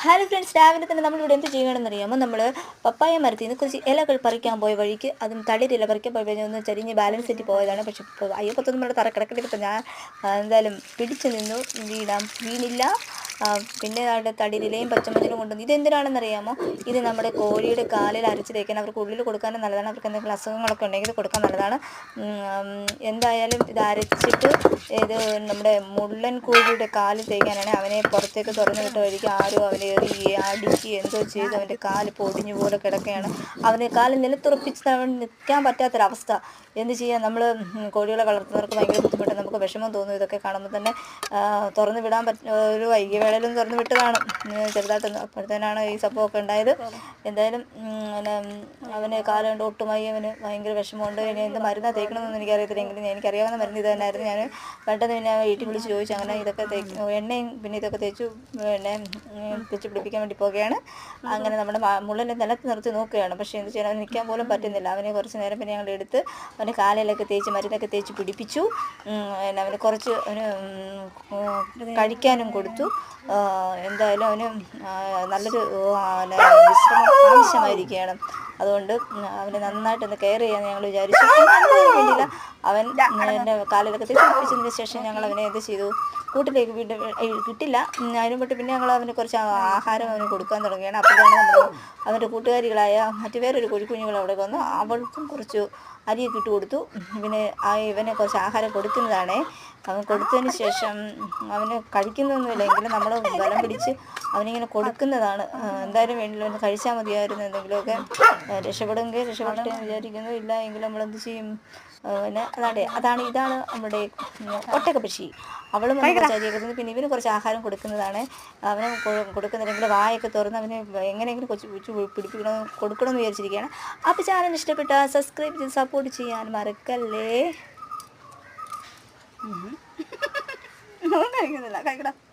Hello friends, രാവിലെ തന്നെ നമ്മളിവിടെ എന്ത് ചെയ്യണമെന്ന് അറിയാമോ? നമ്മൾ പപ്പായ മരത്തിൽ നിന്ന് കുറച്ച് ഇലകൾ പറിക്കാൻ പോയ വഴിക്ക് അതും തളിരില പറിക്കാൻ പോയ വഴി ഒന്ന് ചരിഞ്ഞ് ബാലൻസ് തെറ്റി പോയതാണ്. പക്ഷെ അയ്യപ്പത്തൊന്നും നമ്മുടെ തറ കിടക്കണ്ടിപ്പോൾ ഞാൻ എന്തായാലും പിടിച്ചു നിന്നു, വീണില്ല. പിന്നെ അവിടെ തളിരിലയും പച്ചമഞ്ഞളും കൊണ്ടുവന്നു. ഇതെന്തിനാണെന്നറിയാമോ? ഇത് നമ്മുടെ കോഴിയുടെ കാലിൽ അരച്ച് തേക്കാൻ, അവർക്ക് ഉള്ളിൽ കൊടുക്കാനും നല്ലതാണ്. അവർക്ക് എന്തെങ്കിലും അസുഖങ്ങളൊക്കെ ഉണ്ടെങ്കിൽ ഇത് കൊടുക്കാൻ നല്ലതാണ്. എന്തായാലും ഇത് അരച്ചിട്ട് ഇത് നമ്മുടെ മുള്ളൻ കോഴിയുടെ കാലിൽ തേക്കാനാണ്. അവനെ പുറത്തേക്ക് തുറന്നു വിട്ട വഴിക്ക് ആരോ അവനെ അടിക്ക് എന്തോ ചെയ്ത് അവൻ്റെ കാല് പൊടിഞ്ഞു പോലെ കിടക്കുകയാണ്. അവൻ്റെ കാല് നിലത്തുറപ്പിച്ച് അവൻ നിൽക്കാൻ പറ്റാത്തൊരവസ്ഥ. എന്ത് ചെയ്യാൻ? നമ്മൾ കോഴികളെ വളർത്തുന്നവർക്ക് ഭയങ്കര ബുദ്ധിമുട്ട്, നമുക്ക് വിഷമം തോന്നും ഇതൊക്കെ കാണുമ്പോൾ തന്നെ. തുറന്നു വിടാൻ ഒരു വൈകിയ വേളയിലൊന്നും തുറന്നു വിട്ടതാണ് ചെറുതായിട്ടൊന്ന്. അപ്പോഴത്തേനാണ് ഈ സംഭവമൊക്കെ ഉണ്ടായത്. എന്തായാലും അവന് കാല് കൊണ്ട് ഒട്ടുമായി അവന് ഭയങ്കര വിഷമമുണ്ട്. ഇനി എന്ത് മരുന്നാണ് തേക്കണമെന്നൊന്നും എനിക്കറിയത്തില്ലെങ്കിലും എനിക്കറിയാവുന്ന മരുന്ന് ഇത് തന്നെയായിരുന്നു. ഞാൻ പെട്ടെന്ന് പിന്നെ വീട്ടിൽ വിളിച്ച് ചോദിച്ചു. അങ്ങനെ ഇതൊക്കെ എണ്ണയും പിന്നെ ഇതൊക്കെ തേച്ചു തേച്ച് പിടിപ്പിക്കാൻ വേണ്ടി പോവുകയാണ്. അങ്ങനെ നമ്മുടെ മുള്ളനെ നിലത്ത് നിർത്തി നോക്കുകയാണ്. പക്ഷേ എന്ത് ചെയ്യണം, നിൽക്കാൻ പോലും പറ്റുന്നില്ല. അവനെ കുറച്ച് നേരം പിന്നെ ഞങ്ങൾ എടുത്ത് അവൻ്റെ കാലിലൊക്കെ തേച്ച് മരുന്നൊക്കെ തേച്ച് പിടിപ്പിച്ചു. അവന് കുറച്ച് അവന് കഴിക്കാനും കൊടുത്തു. എന്തായാലും അവന് നല്ലൊരു വിശ്രമം ആവശ്യമായിരിക്കുകയാണ്. അതുകൊണ്ട് അവനെ നന്നായിട്ടൊന്ന് കെയർ ചെയ്യാമെന്ന് ഞങ്ങൾ വിചാരിച്ചു. വേണ്ടിയില്ല, അവൻ എൻ്റെ കാലിലൊക്കെ തേച്ച് പിടിപ്പിച്ചതിന് ശേഷം ഞങ്ങൾ അവനെ എന്ത് ചെയ്തു, കൂട്ടിലേക്ക് കിട്ടില്ല. അതിനും പെട്ട് പിന്നെ ഞങ്ങൾ അവന് കുറച്ച് ആഹാരം അവന് കൊടുക്കാൻ തുടങ്ങുകയാണ്. അപ്പോൾ തന്നെ അവൻ്റെ കൂട്ടുകാരികളായ മറ്റു വേറൊരു കോഴിക്കുഞ്ഞുങ്ങൾ അവിടെ വന്നു. അവൾക്കും കുറച്ച് അരിയൊക്കെ ഇട്ട് കൊടുത്തു. പിന്നെ ഇവനെ കുറച്ച് ആഹാരം കൊടുക്കുന്നതാണ്. അവൻ കൊടുത്തതിന് ശേഷം അവന് കഴിക്കുന്നൊന്നുമില്ലെങ്കിലും നമ്മൾ ബലം പിടിച്ച് അവനിങ്ങനെ കൊടുക്കുന്നതാണ്. എന്തായാലും വേണ്ടില്ല, അവന് കഴിച്ചാൽ മതിയായിരുന്നു. എന്തെങ്കിലുമൊക്കെ രക്ഷപ്പെടുമെങ്കിൽ രക്ഷപ്പെടട്ടെ എന്ന് വിചാരിക്കുന്നു. ഇല്ല എങ്കിൽ നമ്മളെന്ത് ചെയ്യും? ഇതാണ് നമ്മുടെ ഒട്ടക പക്ഷി. അവളും ചരിയൊക്കെ. പിന്നെ ഇവന് കുറച്ച് ആഹാരം കൊടുക്കുന്നതാണ്. അവന് കൊടുക്കുന്നില്ലെങ്കിൽ വായൊക്കെ തുറന്ന് അവന് എങ്ങനെയെങ്കിലും കൊടുക്കണമെന്ന് വിചാരിച്ചിരിക്കുകയാണ്. അപ്പോൾ ചാനൽ ഇഷ്ടപ്പെട്ടാൽ സബ്സ്ക്രൈബ് ചെയ്ത് സപ്പോർട്ട് ചെയ്യാൻ മറക്കല്ലേ. കഴിക്കുന്നില്ല, കഴിക്കടാ.